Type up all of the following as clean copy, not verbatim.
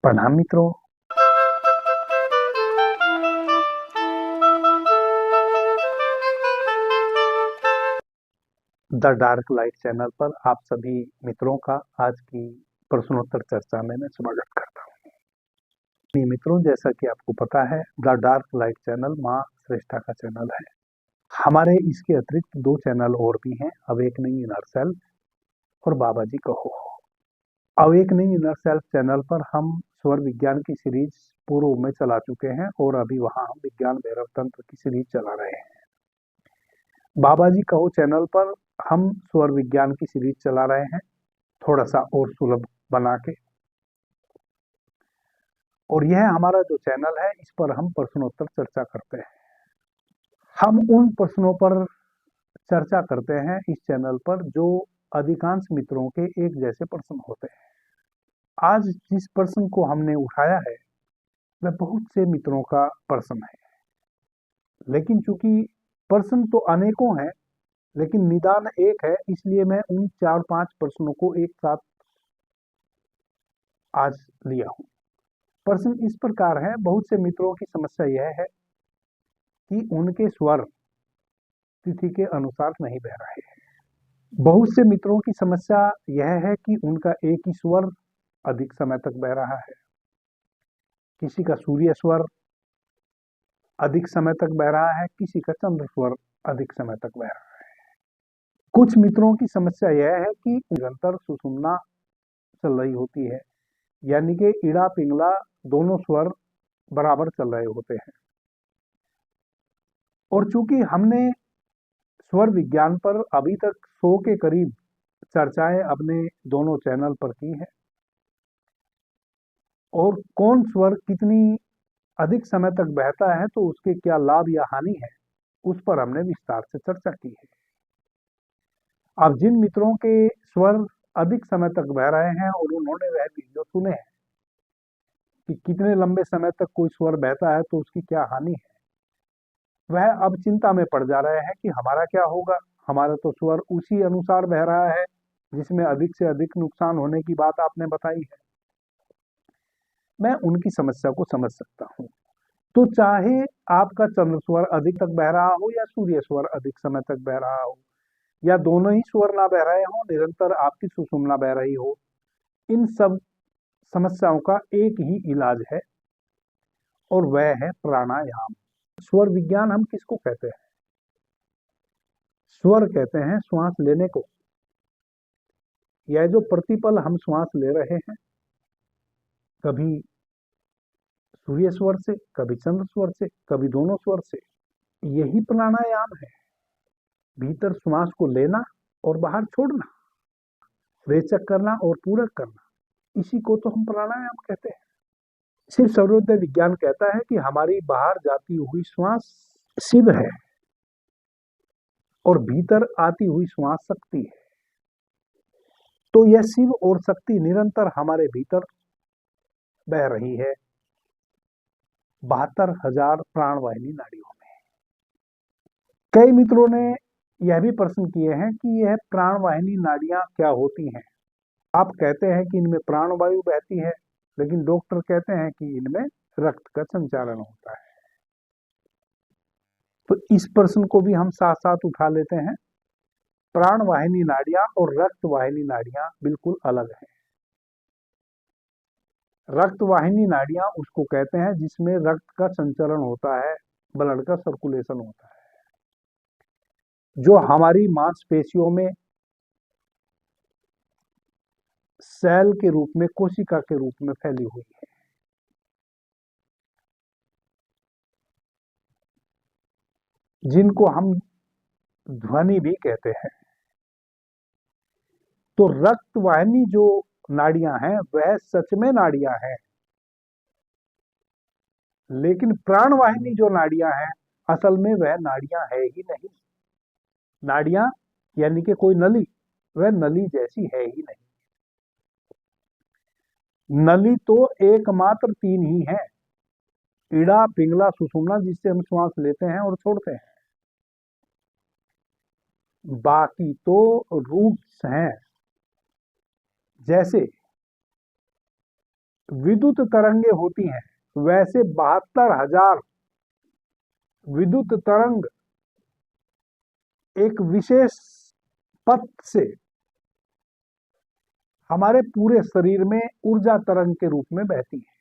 प्रणाम मित्रों। The dark light channel पर आप सभी मित्रों का आज की प्रश्नोत्तर चर्चा में मैं स्वागत करता हूँ। मित्रों, जैसा कि आपको पता है, द डार्क लाइट चैनल माँ श्रेष्ठा का चैनल है। हमारे इसके अतिरिक्त 2 चैनल और भी हैं, अवेकनिंग इनर सेल्फ और बाबा जी कहो। अवेकनिंग इनर सेल्फ चैनल पर हम स्वर विज्ञान की सीरीज पूर्व में चला चुके हैं और अभी वहां हम विज्ञान भैरव तंत्र की सीरीज चला रहे हैं। बाबा जी कहो चैनल पर हम स्वर विज्ञान की सीरीज चला रहे हैं, थोड़ा सा और सुलभ बना के। और यह हमारा जो चैनल है, इस पर हम प्रश्नोत्तर चर्चा करते हैं। हम उन प्रश्नों पर चर्चा करते हैं इस चैनल पर जो अधिकांश मित्रों के एक जैसे प्रश्न होते हैं। आज जिस प्रश्न को हमने उठाया है वह बहुत से मित्रों का प्रश्न है, लेकिन चूंकि प्रश्न तो अनेकों हैं लेकिन निदान एक है, इसलिए मैं उन 4-5 प्रश्नों को एक साथ आज लिया हूं। प्रश्न इस प्रकार है, बहुत से मित्रों की समस्या यह है कि उनके स्वर तिथि के अनुसार नहीं बह रहे हैं। बहुत से मित्रों की समस्या यह है कि उनका एक ही स्वर अधिक समय तक बह रहा है, किसी का सूर्य स्वर अधिक समय तक बह रहा है, किसी का चंद्र स्वर अधिक समय तक बह रहा है। कुछ मित्रों की समस्या यह है कि निरंतर सुषुम्ना चल रही होती है, यानी कि इड़ा पिंगला दोनों स्वर बराबर चल रहे होते हैं। और चूंकि हमने स्वर विज्ञान पर अभी तक 100 के करीब चर्चाएं अपने दोनों चैनल पर की है और कौन स्वर कितनी अधिक समय तक बहता है तो उसके क्या लाभ या हानि है, उस पर हमने विस्तार से चर्चा की है। अब जिन मित्रों के स्वर अधिक समय तक बह रहे हैं और उन्होंने वह वीडियो सुने हैं कि कितने लंबे समय तक कोई स्वर बहता है तो उसकी क्या हानि है, वह अब चिंता में पड़ जा रहे हैं कि हमारा क्या होगा। हमारा तो स्वर उसी अनुसार बह रहा है जिसमें अधिक से अधिक नुकसान होने की बात आपने बताई है। मैं उनकी समस्या को समझ सकता हूँ। तो चाहे आपका चंद्र स्वर अधिक तक बह रहा हो या सूर्य स्वर अधिक समय तक बह रहा हो या दोनों ही स्वर ना बह रहे हो, निरंतर आपकी सुषुम्ना बह रही हो, इन सब समस्याओं का एक ही इलाज है और वह है प्राणायाम। स्वर विज्ञान हम किसको कहते हैं? स्वर कहते हैं श्वास लेने को। यह जो प्रतिपल हम श्वास ले रहे हैं, कभी सूर्य स्वर से, कभी चंद्र स्वर से, कभी दोनों स्वर से, यही प्राणायाम है। भीतर श्वास को लेना और बाहर छोड़ना, रेचक करना और पूरक करना, इसी को तो हम प्राणायाम कहते हैं। सिर्फ सर्वोदय विज्ञान कहता है कि हमारी बाहर जाती हुई श्वास शिव है और भीतर आती हुई श्वास शक्ति है। तो यह शिव और शक्ति निरंतर हमारे भीतर बह रही है 72,000 प्राणवाहिनी नाड़ियों में। कई मित्रों ने यह भी प्रश्न किए हैं कि यह प्राणवाहिनी नाड़ियां क्या होती हैं। आप कहते हैं कि इनमें प्राणवायु बहती है, लेकिन डॉक्टर कहते हैं कि इनमें रक्त का संचालन होता है। तो इस प्रश्न को भी हम साथ साथ उठा लेते हैं। प्राणवाहिनी नाड़ियां और रक्त वाहिनी नाड़ियां बिल्कुल अलग हैं। रक्त वाहिनी नाड़ियां उसको कहते हैं जिसमें रक्त का संचरण होता है, ब्लड का सर्कुलेशन होता है, जो हमारी मांसपेशियों में सेल के रूप में, कोशिका के रूप में फैली हुई है। जिनको हम ध्वनि भी कहते हैं। तो रक्त वाहिनी जो नाड़ियां हैं वह सच में नाड़ियां हैं, लेकिन प्राणवाहिनी जो नाड़ियां हैं असल में वह नाड़ियां है ही नहीं। नाड़ियां यानी कि कोई नली, वह नली जैसी है ही नहीं। नली तो एकमात्र 3 ही है, इड़ा पिंगला सुषुम्ना, जिससे हम श्वास लेते हैं और छोड़ते हैं। बाकी तो रूट्स हैं, जैसे विद्युत तरंगे होती हैं, वैसे 72,000 विद्युत तरंग एक विशेष पथ से हमारे पूरे शरीर में ऊर्जा तरंग के रूप में बहती है।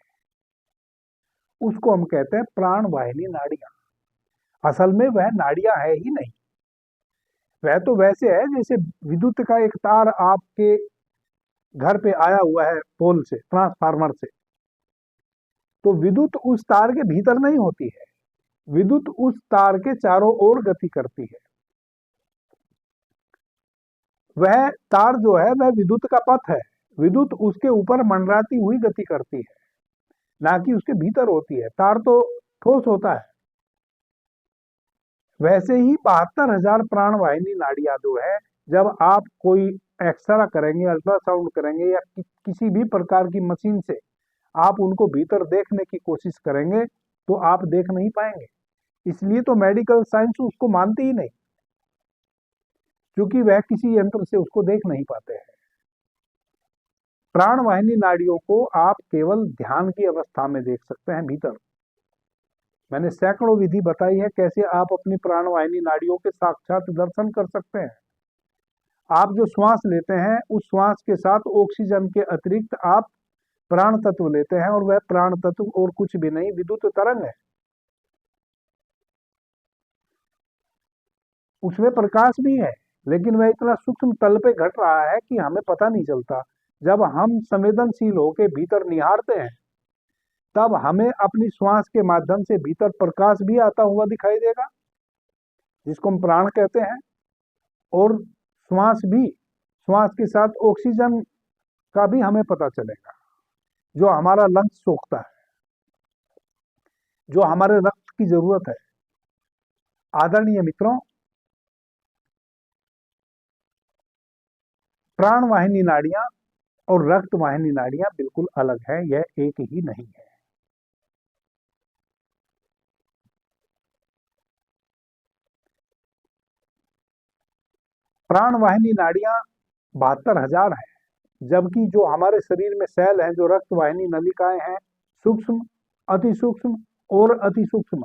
उसको हम कहते हैं प्राण वाहिनी नाड़ियां। असल में वह नाड़ियां है ही नहीं, वह तो वैसे है जैसे विद्युत का एक तार आपके घर पे आया हुआ है पोल से, ट्रांसफार्मर से, तो विद्युत उस तार के भीतर नहीं होती है, विद्युत उस तार के चारों ओर गति करती है। वह तार जो है वह विद्युत का पथ है, विद्युत उसके ऊपर मंडराती हुई गति करती है, ना कि उसके भीतर होती है। तार तो ठोस होता है। वैसे ही 72,000 प्राण वाहिनी नाड़ियां जो है, जब आप कोई एक्सरा करेंगे, अल्ट्रासाउंड करेंगे या किसी भी प्रकार की मशीन से आप उनको भीतर देखने की कोशिश करेंगे तो आप देख नहीं पाएंगे। इसलिए तो मेडिकल साइंस उसको मानती ही नहीं, क्योंकि वह किसी यंत्र से उसको देख नहीं पाते हैं। प्राण वाहिनी नाड़ियों को आप केवल ध्यान की अवस्था में देख सकते हैं भीतर। मैंने सैकड़ों विधि बताई है कैसे आप अपनी प्राण वाहिनी नाड़ियों के साक्षात दर्शन कर सकते हैं। आप जो श्वास लेते हैं उस श्वास के साथ ऑक्सीजन के अतिरिक्त आप प्राण तत्व लेते हैं, और वह प्राण तत्व और कुछ भी नहीं, विद्युत तरंग है। उसमें प्रकाश भी है, लेकिन वह इतना सूक्ष्म तल पे घट रहा है कि हमें पता नहीं चलता। जब हम संवेदनशील होकर भीतर निहारते हैं तब हमें अपनी श्वास के माध्यम से भीतर प्रकाश भी आता हुआ दिखाई देगा, जिसको हम प्राण कहते हैं, और श्वास के साथ ऑक्सीजन का भी हमें पता चलेगा, जो हमारा लंग्स सोखता है, जो हमारे रक्त की जरूरत है। आदरणीय मित्रों, प्राण वाहिनी नाड़ियां और रक्त वाहिनी नाड़ियां बिल्कुल अलग है, यह एक ही नहीं है। प्राण वाहिनी नाड़ियां 72,000 है, जबकि जो हमारे शरीर में सेल हैं, जो रक्त वाहिनी नलिकाएं हैं, सूक्ष्म, अति सूक्ष्म और अति सूक्ष्म,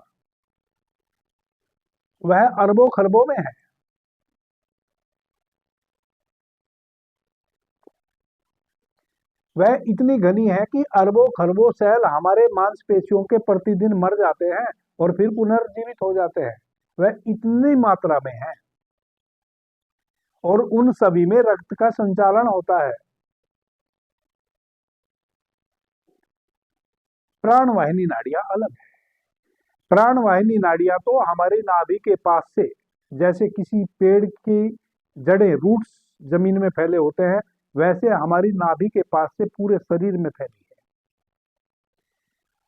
वह अरबों खरबों में है। वह इतनी घनी है कि अरबों खरबों सेल हमारे मांसपेशियों के प्रतिदिन मर जाते हैं और फिर पुनर्जीवित हो जाते हैं। वह इतनी मात्रा में है, और उन सभी में रक्त का संचालन होता है। प्राण वाहिनी नाड़ियां अलग है। प्राण वाहिनी नाड़ियां तो हमारी नाभि के पास से, जैसे किसी पेड़ की जड़ें, रूट्स जमीन में फैले होते हैं, वैसे हमारी नाभि के पास से पूरे शरीर में फैली है।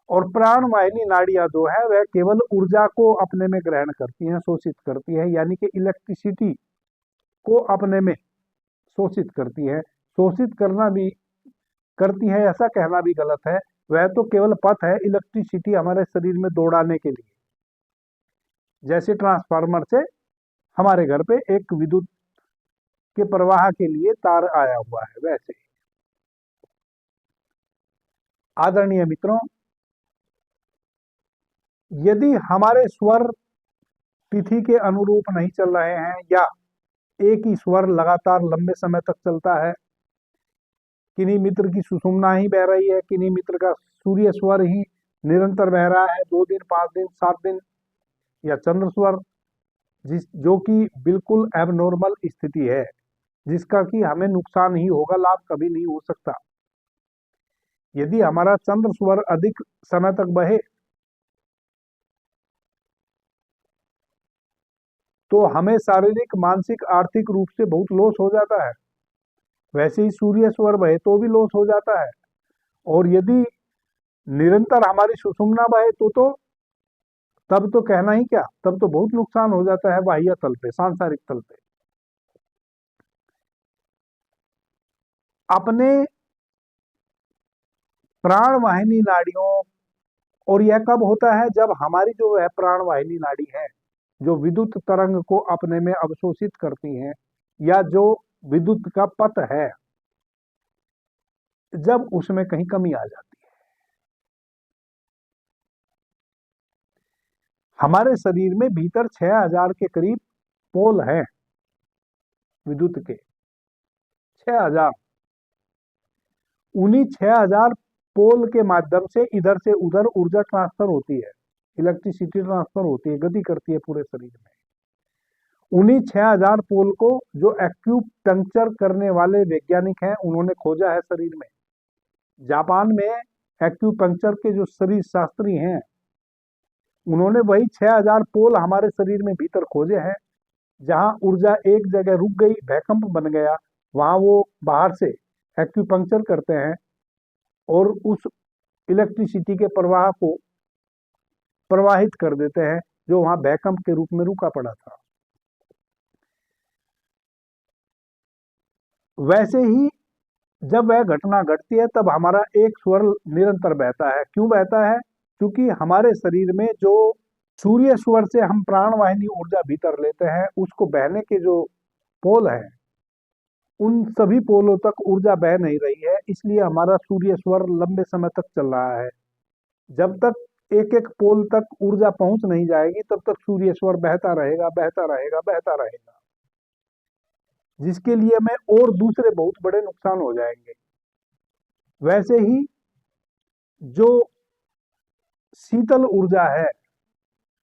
और प्राण वाहिनी नाड़ियां जो है वह केवल ऊर्जा को अपने में ग्रहण करती हैं, शोषित करती है, यानी कि इलेक्ट्रिसिटी को अपने में शोषित करती है। शोषित करना भी करती है ऐसा कहना भी गलत है, वह तो केवल पथ है इलेक्ट्रिसिटी हमारे शरीर में दौड़ाने के लिए। जैसे ट्रांसफार्मर से हमारे घर पे एक विद्युत के प्रवाह के लिए तार आया हुआ है, वैसे। आदरणीय मित्रों, यदि हमारे स्वर तिथि के अनुरूप नहीं चल रहे हैं, या एक ही स्वर लगातार लंबे समय तक चलता है, किन्हीं मित्र की सुषुम्ना ही बह रही है, किन्हीं मित्र का सूर्य स्वर ही निरंतर बह रहा है 2 दिन, 5 दिन, 7 दिन, या चंद्र स्वर, जो कि बिल्कुल एबनॉर्मल स्थिति है, जिसका कि हमें नुकसान ही होगा, लाभ कभी नहीं हो सकता। यदि हमारा चंद्र स्वर अधिक समय तक बहे तो हमें शारीरिक, मानसिक, आर्थिक रूप से बहुत लॉस हो जाता है। वैसे ही सूर्य स्वर बहे तो भी लॉस हो जाता है। और यदि निरंतर हमारी सुषुम्ना बहे तो तब तो कहना ही क्या, तब तो बहुत नुकसान हो जाता है बाह्य तल पे, सांसारिक तल पे। अपने प्राण वाहिनी नाड़ियों, और यह कब होता है, जब हमारी जो है प्राण वाहिनी नाड़ी है, जो विद्युत तरंग को अपने में अवशोषित करती हैं, या जो विद्युत का पथ है, जब उसमें कहीं कमी आ जाती है। हमारे शरीर में भीतर 6000 के करीब पोल हैं विद्युत के, 6000। उन्हीं 6000 पोल के माध्यम से इधर से उधर ऊर्जा ट्रांसफर होती है, इलेक्ट्रिसिटी ट्रांसफर होती है, गति करती है पूरे शरीर में। उन्हीं 6000 पोल को जो एक्यूपंक्चर करने वाले वैज्ञानिक हैं उन्होंने खोजा है शरीर में। जापान में एक्यूपंक्चर के जो शरीर शास्त्री हैं उन्होंने वही 6000 पोल हमारे शरीर में भीतर खोजे हैं। जहां ऊर्जा एक जगह रुक गई, भूकंप बन गया, वहां वो बाहर से एक्यूपंक्चर करते हैं और उस इलेक्ट्रिसिटी के प्रवाह को प्रवाहित कर देते हैं जो वहां भूकंप के रूप में रुका पड़ा था। वैसे ही जब वह घटना घटती है तब हमारा एक स्वर निरंतर बहता है। क्यों बहता है? क्योंकि हमारे शरीर में जो सूर्य स्वर से हम प्राणवाहिनी ऊर्जा भीतर लेते हैं, उसको बहने के जो पोल हैं उन सभी पोलों तक ऊर्जा बह नहीं रही है, इसलिए हमारा सूर्य स्वर लंबे समय तक चल रहा है। जब तक एक एक पोल तक ऊर्जा पहुंच नहीं जाएगी तब तक सूर्य स्वर बहता रहेगा, बहता रहेगा, बहता रहेगा, जिसके लिए हमें और दूसरे बहुत बड़े नुकसान हो जाएंगे। वैसे ही जो शीतल ऊर्जा है,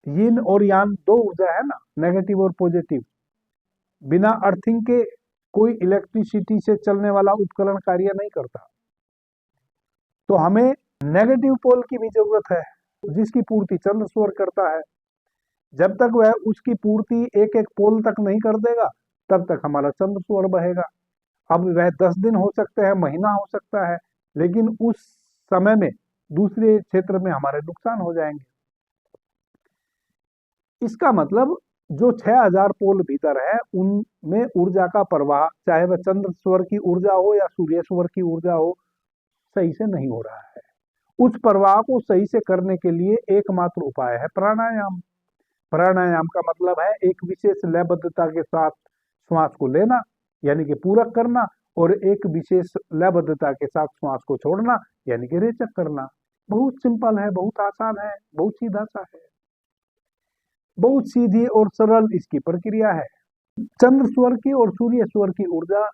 यिन और यान दो ऊर्जा है ना, नेगेटिव और पॉजिटिव, बिना अर्थिंग के कोई इलेक्ट्रिसिटी से चलने वाला उपकरण कार्य नहीं करता। तो हमें नेगेटिव पोल की भी जरूरत है जिसकी पूर्ति चंद्र सूर्य करता है। जब तक वह उसकी पूर्ति एक एक पोल तक नहीं कर देगा तब तक हमारा चंद्र सूर्य बहेगा। अब वह 10 दिन हो सकते हैं, महीना हो सकता है, लेकिन उस समय में दूसरे क्षेत्र में हमारे नुकसान हो जाएंगे। इसका मतलब जो 6000 पोल भीतर है उनमें ऊर्जा का प्रवाह, चाहे वह चंद्र स्वर की ऊर्जा हो या सूर्य स्वर की ऊर्जा हो, सही से नहीं हो रहा है। उस प्रवाह को सही से करने के लिए एकमात्र उपाय है प्राणायाम। प्राणायाम का मतलब है एक विशेष लयबद्धता के साथ श्वास को लेना, यानी कि पूरक करना, और एक विशेष लयबद्धता के साथ श्वास को छोड़ना, यानी कि रेचक करना। बहुत सिंपल है, बहुत आसान है, बहुत सीधा सा है, बहुत सीधी और सरल इसकी प्रक्रिया है। चंद्र स्वर की और सूर्य स्वर की ऊर्जा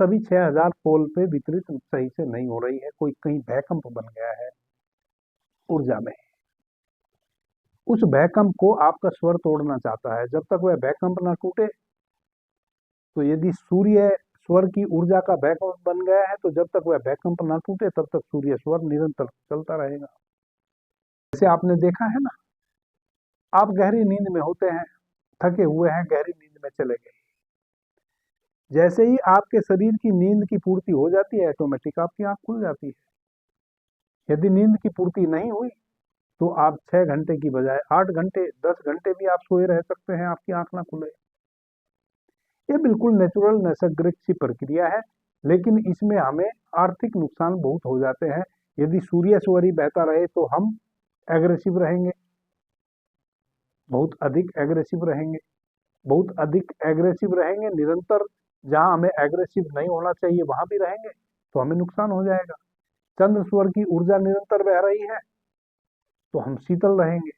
सभी 6000 पोल पे वितरित सही से नहीं हो रही है, कोई कहीं भूकंप बन गया है ऊर्जा में। उस भूकंप को आपका स्वर तोड़ना चाहता है। जब तक वह भूकंप ना टूटे, तो यदि सूर्य स्वर की ऊर्जा का भूकंप बन गया है तो जब तक वह भूकंप ना टूटे तब तक सूर्य स्वर निरंतर चलता रहेगा। जैसे आपने देखा है ना, आप गहरी नींद में होते हैं, थके हुए हैं, गहरी नींद में चले गए, जैसे ही आपके शरीर की नींद की पूर्ति हो जाती है ऑटोमेटिक आपकी आंख खुल जाती है। यदि नींद की पूर्ति नहीं हुई तो आप 6 घंटे की बजाय 8 घंटे 10 घंटे भी आप सोए रह सकते हैं, आपकी आंख ना खुले। ये बिल्कुल नेचुरल नैसर्गिक सी प्रक्रिया है, लेकिन इसमें हमें आर्थिक नुकसान बहुत हो जाते हैं। यदि सूर्य स्वर ही बहता रहे तो हम एग्रेसिव रहेंगे, बहुत अधिक एग्रेसिव रहेंगे, बहुत अधिक एग्रेसिव रहेंगे, निरंतर जहां हमें एग्रेसिव नहीं होना चाहिए वहां भी रहेंगे तो हमें नुकसान हो जाएगा। चंद्र स्वर की ऊर्जा निरंतर बह रही है तो हम शीतल रहेंगे,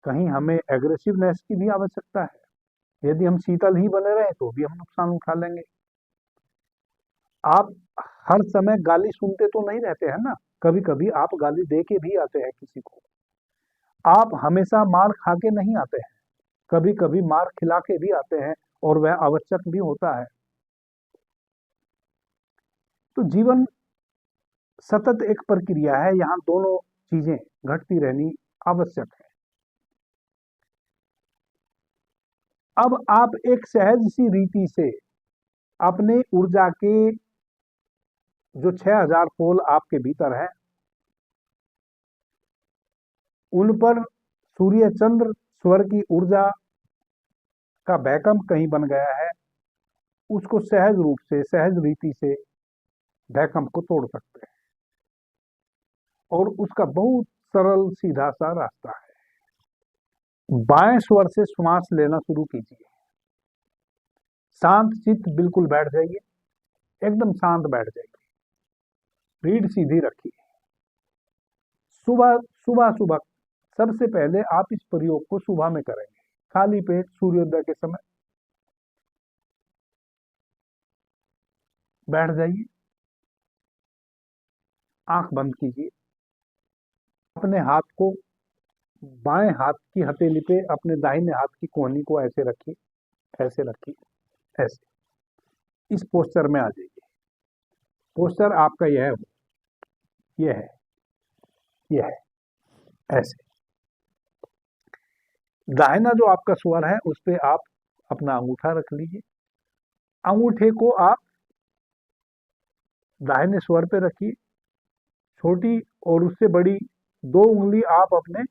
कहीं हमें एग्रेसिवनेस की भी आवश्यकता है। यदि हम शीतल ही बने रहे तो भी हम नुकसान उठा लेंगे। आप हर समय गाली सुनते तो नहीं रहते हैं ना, कभी कभी आप गाली दे के भी आते हैं किसी को। आप हमेशा मार खा के नहीं आते हैं, कभी कभी मार खिला के भी आते हैं और वह आवश्यक भी होता है। तो जीवन सतत एक प्रक्रिया है, यहाँ दोनों चीजें घटती रहनी आवश्यक है। अब आप एक सहज सी रीति से अपने ऊर्जा के जो 6000 पोल आपके भीतर है उन पर सूर्य चंद्र स्वर की ऊर्जा का भूकंप कहीं बन गया है, उसको सहज रूप से सहज रीति से भूकंप को तोड़ सकते हैं। और उसका बहुत सरल सीधा सा रास्ता है। बाएं स्वर से श्वास लेना शुरू कीजिए, शांत चित्त बिल्कुल बैठ जाइए, एकदम शांत बैठ जाइए, रीढ़ सीधी रखिए। सुबह सुबह सुबह सबसे पहले आप इस प्रयोग को सुबह में करेंगे, खाली पेट सूर्योदय के समय बैठ जाइए, आंख बंद कीजिए, अपने हाथ को बाएं हाथ की हथेली पे अपने दाहिने हाथ की कोहनी को ऐसे रखिए, ऐसे रखिए, ऐसे इस पोस्चर में आ जाइए। पोस्चर आपका यह है, यह है, यह है, ऐसे। दाहिना जो आपका स्वर है उस पे आप अपना अंगूठा रख लीजिए, अंगूठे को आप दाहिने स्वर पे रखिए, छोटी और उससे बड़ी दो उंगली आप अपने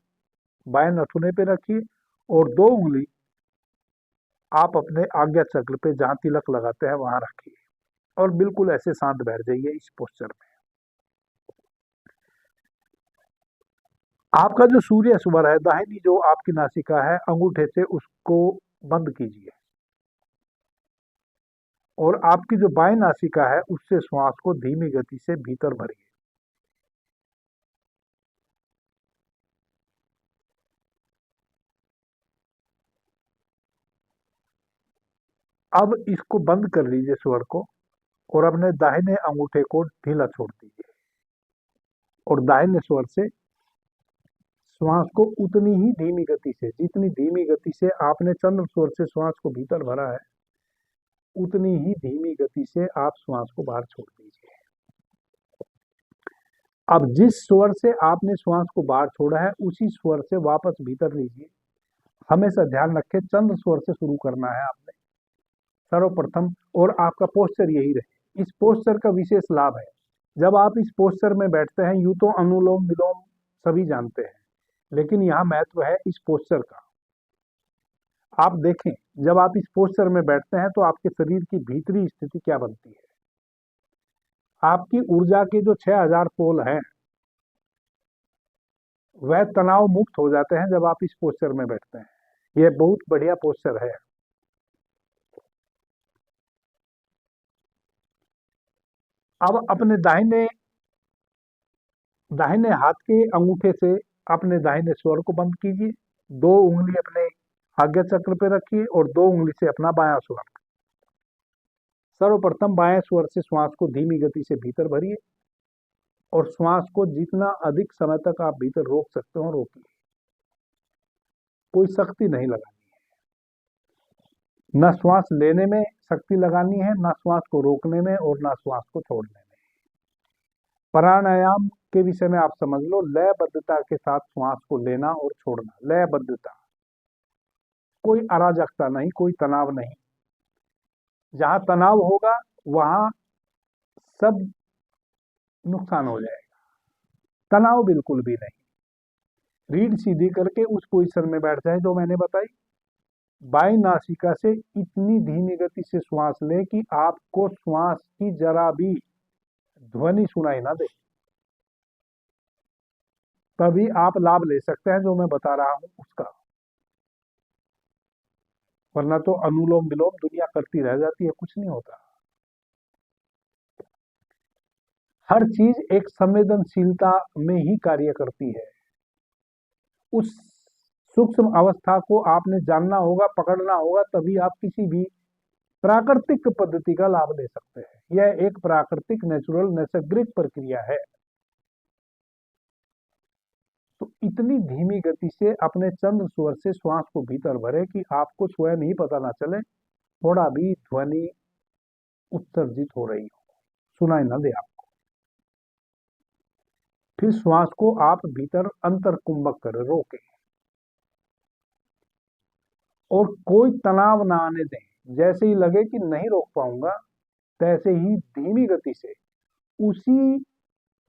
बाएं नथुने पे रखिए और दो उंगली आप अपने आज्ञा चक्र पे जहां तिलक लगाते हैं वहां रखिए और बिल्कुल ऐसे शांत बैठ जाइए इस पोस्चर में। आपका जो सूर्य स्वर है, दाहिनी जो आपकी नासिका है, अंगूठे से उसको बंद कीजिए और आपकी जो बाएं नासिका है उससे श्वास को धीमी गति से भीतर भरिए। अब इसको बंद कर लीजिए स्वर को और अपने दाहिने अंगूठे को ढीला छोड़ दीजिए और दाहिने स्वर से श्वास को उतनी ही धीमी गति से, जितनी धीमी गति से आपने चंद्र स्वर से श्वास को भीतर भरा है, उतनी ही धीमी गति से आप श्वास को बाहर छोड़ दीजिए। अब जिस स्वर से आपने श्वास को बाहर छोड़ा है उसी स्वर से वापस भीतर लीजिए। हमेशा ध्यान रखें चंद्र स्वर से शुरू करना है आपने सर्वप्रथम, और आपका पोस्चर यही रहे। इस पोस्चर का विशेष लाभ है, जब आप इस पोस्चर में बैठते हैं, यूं तो अनुलोम विलोम सभी जानते हैं, लेकिन यहाँ महत्व है इस पोस्चर का। आप देखें, जब आप इस पोस्चर में बैठते हैं तो आपके शरीर की भीतरी स्थिति क्या बनती है। आपकी ऊर्जा के जो 6000 पोल हैं वह तनाव मुक्त हो जाते हैं जब आप इस पोस्चर में बैठते हैं। यह बहुत बढ़िया पोस्चर है। अब अपने दाहिने हाथ के अंगूठे से अपने दाहिने स्वर को बंद कीजिए, दो उंगली अपने आज्ञा चक्र पे रखिए और दो उंगली से अपना बायां स्वर। सर्वप्रथम बाएं स्वर से श्वास को धीमी गति से भीतर भरिए और श्वास को जितना अधिक समय तक आप भीतर रोक सकते हो रोकिए। कोई शक्ति नहीं लगानी है, न श्वास लेने में शक्ति लगानी है, न श्वास को रोकने में और न श्वास को छोड़ने में। प्राणायाम के विषय में आप समझ लो, लयबद्धता के साथ श्वास को लेना और छोड़ना, लयबद्धता, कोई अराजकता नहीं, कोई तनाव नहीं। जहां तनाव होगा वहां सब नुकसान हो जाएगा। तनाव बिल्कुल भी नहीं। रीढ़ सीधी करके उस पोजीशन में बैठ जाए जो मैंने बताई। बाईं नासिका से इतनी धीमी गति से श्वास लें कि आपको श्वास की जरा भी ध्वनि सुनाई ना दे, तभी आप लाभ ले सकते हैं जो मैं बता रहा हूं उसका। वरना तो अनुलोम विलोम दुनिया करती रह जाती है, कुछ नहीं होता। हर चीज एक संवेदनशीलता में ही कार्य करती है। उस सूक्ष्म अवस्था को आपने जानना होगा, पकड़ना होगा, तभी आप किसी भी प्राकृतिक पद्धति का लाभ ले सकते हैं। यह एक प्राकृतिक नेचुरल नैसर्गिक प्रक्रिया है। तो इतनी धीमी गति से अपने चंद्र स्वर से श्वास को भीतर भरे कि आपको स्वयं ही पता ना चले, थोड़ा भी ध्वनि उत्सर्जित हो रही हो, सुनाई ना दे आपको। फिर श्वास को आप भीतर अंतर कुंभक कर रोके और कोई तनाव ना आने दें। जैसे ही लगे कि नहीं रोक पाऊंगा, तैसे ही धीमी गति से उसी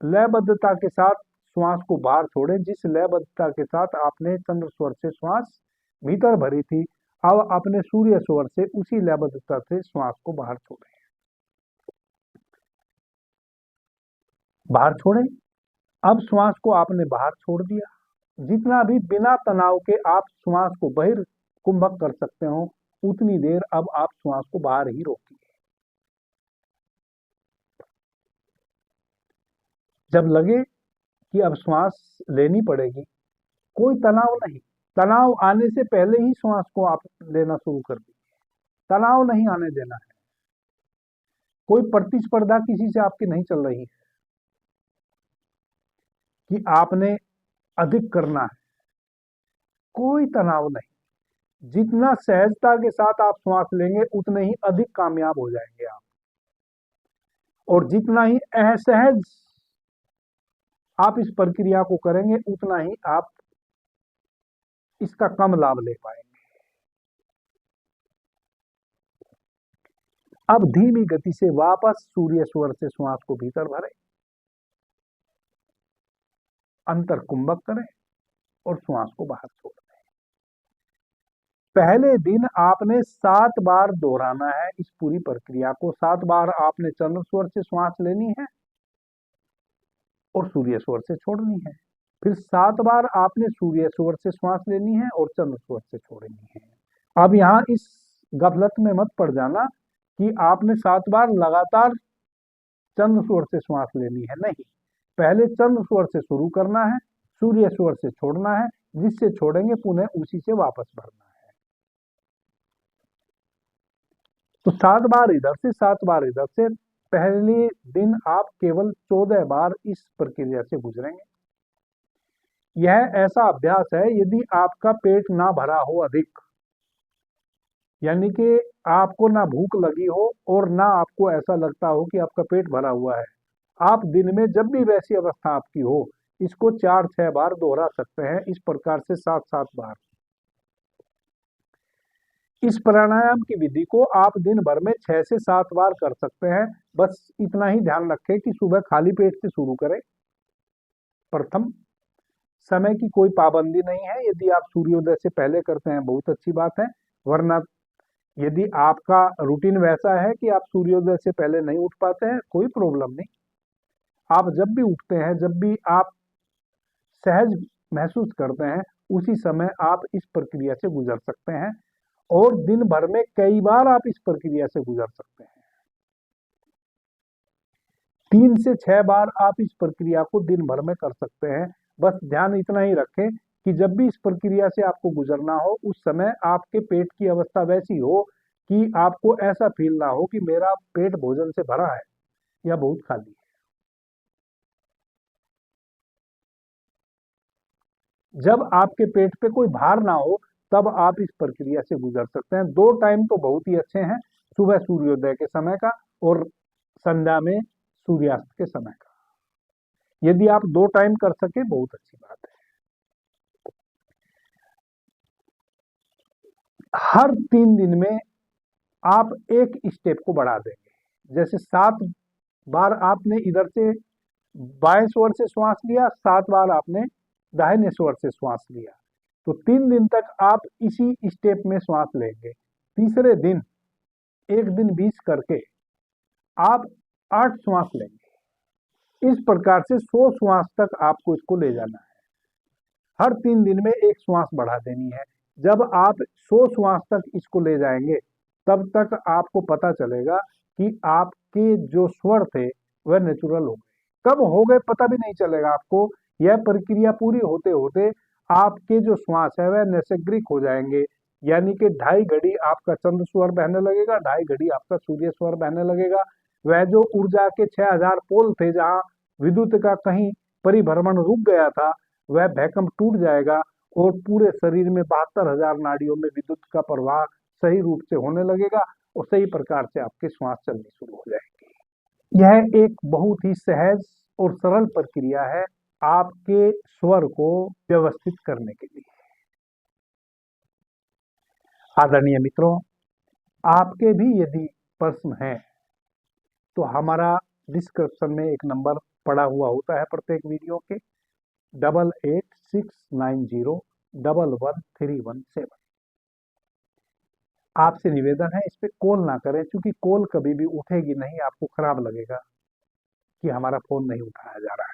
लयबद्धता के साथ श्वास को बाहर छोड़े जिस लयबद्धता के साथ आपने चंद्र स्वर से श्वास भीतर भरी थी। अब अपने सूर्य स्वर से उसी लयबद्धता से श्वास को बाहर छोड़े, बाहर छोड़े। अब श्वास को आपने बाहर छोड़ दिया। जितना भी बिना तनाव के आप श्वास को बहिर्कुंभक कर सकते हो, उतनी देर अब आप श्वास को बाहर ही रोकिए। जब लगे कि अब श्वास लेनी पड़ेगी, कोई तनाव नहीं। तनाव आने से पहले ही श्वास को आप लेना शुरू कर दीजिए। तनाव नहीं आने देना है। कोई प्रतिस्पर्धा किसी से आपकी नहीं चल रही है कि आपने अधिक करना है। कोई तनाव नहीं। जितना सहजता के साथ आप श्वास लेंगे उतने ही अधिक कामयाब हो जाएंगे आप, और जितना ही असहज आप इस प्रक्रिया को करेंगे उतना ही आप इसका कम लाभ ले पाएंगे। अब धीमी गति से वापस सूर्य स्वर से श्वास को भीतर भरें, अंतर कुंभक करें और श्वास को बाहर छोड़ दें। पहले दिन आपने 7 बार दोहराना है इस पूरी प्रक्रिया को। 7 बार आपने चंद्र स्वर से श्वास लेनी है और सूर्य स्वर से छोड़नी है। फिर 7 बार आपने सूर्य स्वर से श्वास लेनी है और चंद्र स्वर से छोड़नी है। अब यहां इस गफलत में मत पड़ जाना कि आपने 7 बार लगातार चंद्र स्वर से श्वास लेनी है। नहीं, पहले चंद्र स्वर से शुरू करना है, सूर्य स्वर से छोड़ना है, जिससे छोड़ेंगे पुनः उसी से वापस भरना है। तो 7 बार इधर से 7 बार इधर से। पहले दिन आप केवल 14 बार इस प्रक्रिया से गुजरेंगे। यह ऐसा अभ्यास है, यदि आपका पेट ना भरा हो अधिक, यानी कि आपको ना भूख लगी हो और ना आपको ऐसा लगता हो कि आपका पेट भरा हुआ है, आप दिन में जब भी वैसी अवस्था आपकी हो, इसको 4-6 बार दोहरा सकते हैं। इस प्रकार से 7-7 बार। इस प्राणायाम की विधि को आप दिन भर में 6 से 7 बार कर सकते हैं। बस इतना ही ध्यान रखें कि सुबह खाली पेट से शुरू करें। प्रथम, समय की कोई पाबंदी नहीं है। यदि आप सूर्योदय से पहले करते हैं बहुत अच्छी बात है, वरना यदि आपका रूटीन वैसा है कि आप सूर्योदय से पहले नहीं उठ पाते हैं, कोई प्रॉब्लम नहीं। आप जब भी उठते हैं, जब भी आप सहज महसूस करते हैं, उसी समय आप इस प्रक्रिया से गुजर सकते हैं, और दिन भर में कई बार आप इस प्रक्रिया से गुजर सकते हैं। 3 से 6 बार आप इस प्रक्रिया को दिन भर में कर सकते हैं। बस ध्यान इतना ही रखें कि जब भी इस प्रक्रिया से आपको गुजरना हो, उस समय आपके पेट की अवस्था वैसी हो कि आपको ऐसा फील ना हो कि मेरा पेट भोजन से भरा है या बहुत खाली है। जब आपके पेट पे कोई भार ना हो, तब आप इस प्रक्रिया से गुजर सकते हैं। 2 टाइम तो बहुत ही अच्छे हैं, सुबह सूर्योदय के समय का और संध्या में सूर्यास्त के समय का। यदि आप 2 टाइम कर सके, बहुत अच्छी बात है। हर 3 दिन में आप एक स्टेप को बढ़ा देंगे। जैसे 7 बार आपने इधर से बाएं स्वर से श्वास लिया, 7 बार आपने दाहिने स्वर से श्वास लिया, तो 3 दिन तक आप इसी स्टेप में श्वास लेंगे। तीसरे दिन 1 दिन 20 करके आप 8 श्वास लेंगे। इस प्रकार से 100 श्वास तक आपको इसको ले जाना है। हर 3 दिन में एक श्वास बढ़ा देनी है। जब आप 100 श्वास तक इसको ले जाएंगे, तब तक आपको पता चलेगा कि आपके जो स्वर थे वह नेचुरल हो गए। कब हो गए पता भी नहीं चलेगा आपको। यह प्रक्रिया पूरी होते होते आपके जो श्वास है वह नैसर्गिक हो जाएंगे, यानी कि 2.5 घड़ी आपका चंद्र स्वर बहने लगेगा, 2.5 घड़ी आपका सूर्य स्वर बहने लगेगा। वह जो ऊर्जा के 6000 पोल थे, जहां विद्युत का कहीं परिभ्रमण रुक गया था, वह भैकम टूट जाएगा और पूरे शरीर में 72,000 नाड़ियों में विद्युत का प्रवाह सही रूप से होने लगेगा और सही प्रकार से आपके श्वास चलनी शुरू हो जाएगी। यह एक बहुत ही सहज और सरल प्रक्रिया है आपके स्वर को व्यवस्थित करने के लिए। आदरणीय मित्रों, आपके भी यदि प्रश्न हैं तो हमारा डिस्क्रिप्शन में एक नंबर पड़ा हुआ होता है प्रत्येक वीडियो के, 8869011317। आपसे निवेदन है, इस पे कॉल ना करें, क्योंकि कॉल कभी भी उठेगी नहीं। आपको खराब लगेगा कि हमारा फोन नहीं उठाया जा रहा है,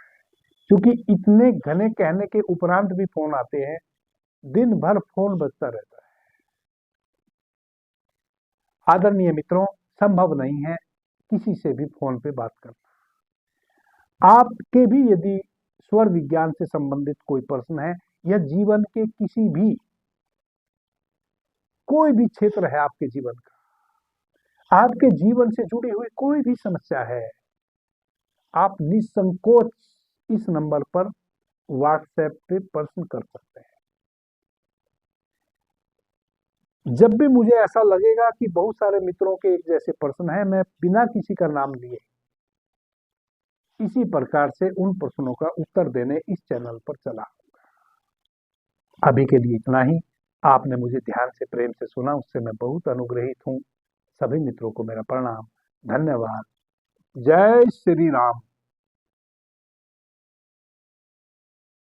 क्योंकि इतने घने कहने के उपरांत भी फोन आते हैं। दिन भर फोन बजता रहता है। आदरणीय मित्रों, संभव नहीं है किसी से भी फोन पे बात करना। आपके भी यदि स्वर विज्ञान से संबंधित कोई प्रश्न है या जीवन के किसी भी कोई भी क्षेत्र है आपके जीवन का, आपके जीवन से जुड़ी हुई कोई भी समस्या है, आप निसंकोच इस नंबर पर व्हाट्सएप पे प्रश्न कर सकते हैं। जब भी मुझे ऐसा लगेगा कि बहुत सारे मित्रों के एक जैसे प्रश्न हैं, मैं बिना किसी का नाम लिए इसी प्रकार से उन प्रश्नों का उत्तर देने इस चैनल पर चला। अभी के लिए इतना ही। आपने मुझे ध्यान से प्रेम से सुना, उससे मैं बहुत अनुग्रहित हूं। सभी मित्रों को मेरा प्रणाम, धन्यवाद। जय श्री राम।